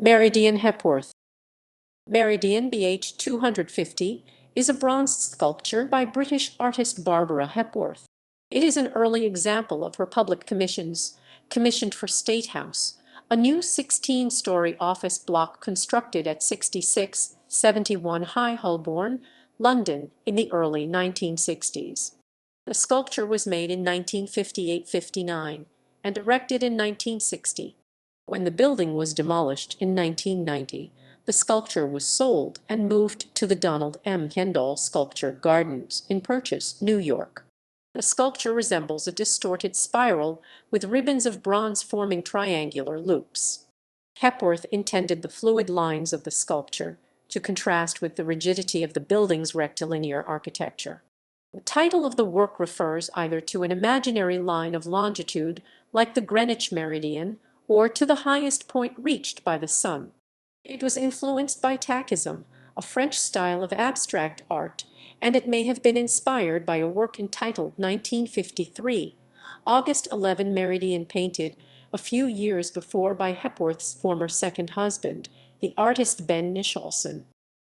Meridian Hepworth. Meridian BH 250 is a bronze sculpture by British artist Barbara Hepworth. It is an early example of her public commissions, commissioned for State House, a new 16-story office block constructed at 6671 High Holborn, London, in the early 1960s. The sculpture was made in 1958–59 and erected in 1960. When the building was demolished in 1990, the sculpture was sold and moved to the Donald M. Kendall Sculpture Gardens in Purchase, New York. The sculpture resembles a distorted spiral with ribbons of bronze forming triangular loops. Hepworth intended the fluid lines of the sculpture to contrast with the rigidity of the building's rectilinear architecture. The title of the work refers either to an imaginary line of longitude, like the Greenwich Meridian, or to the highest point reached by the sun. It was influenced by Tachism, a French style of abstract art, and it may have been inspired by a work entitled 1953, August 11 Meridian, painted a few years before by Hepworth's former second husband, the artist Ben Nicholson.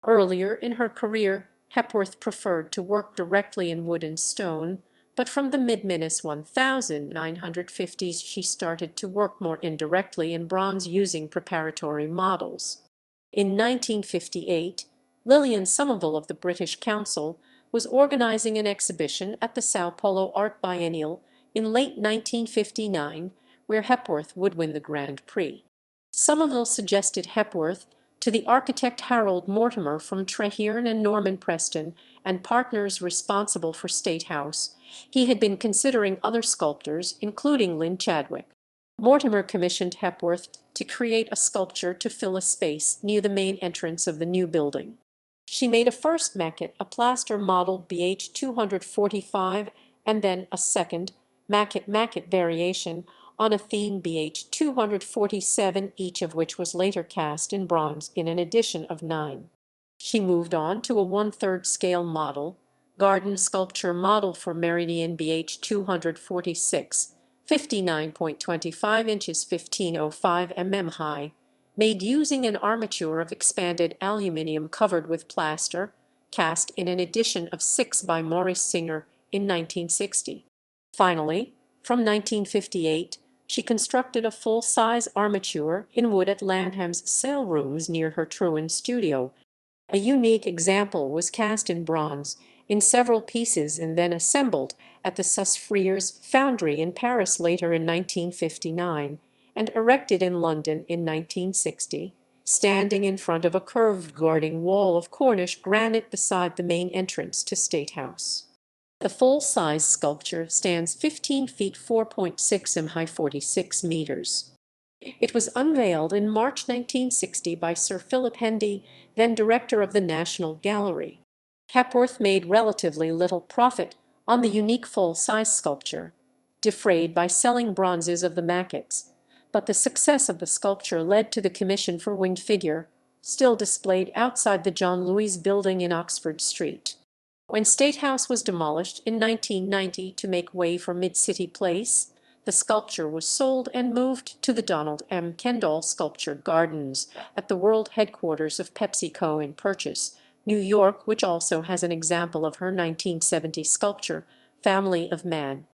Earlier in her career, Hepworth preferred to work directly in wood and stone, but from the mid-1950s she started to work more indirectly in bronze using preparatory models. In 1958, Lillian Somerville of the British Council was organizing an exhibition at the Sao Paulo Art Biennial in late 1959, where Hepworth would win the Grand Prix. Somerville suggested Hepworth to the architect Harold Mortimer from Treherne and Norman Preston and partners responsible for State House. He had been considering other sculptors, including Lynn Chadwick. Mortimer commissioned Hepworth to create a sculpture to fill a space near the main entrance of the new building. She made a first maquette, a plaster model BH 245, and then a second maquette variation on a theme BH 247, each of which was later cast in bronze in an edition of 9. She moved on to a 1/3 scale model, garden sculpture model for Meridian BH 246, 59.25 inches, 1505 mm high, made using an armature of expanded aluminium covered with plaster, cast in an edition of 6 by Maurice Singer in 1960. Finally, from 1958, she constructed a full-size armature in wood at Lanham's sale rooms near her Trouen studio. A unique example was cast in bronze in several pieces and then assembled at the Susfriers foundry in Paris later in 1959 and erected in London in 1960, standing in front of a curved guarding wall of Cornish granite beside the main entrance to State House. The full-size sculpture stands 15 feet 4.6 m high, 46 meters. It was unveiled in March 1960 by Sir Philip Hendy, then director of the National Gallery. Hepworth made relatively little profit on the unique full-size sculpture, defrayed by selling bronzes of the maquettes, but the success of the sculpture led to the commission for winged figure, still displayed outside the John Lewis Building in Oxford Street. When State House was demolished in 1990 to make way for Mid-City Place, the sculpture was sold and moved to the Donald M. Kendall Sculpture Gardens at the world headquarters of PepsiCo in Purchase, New York, which also has an example of her 1970 sculpture, Family of Man.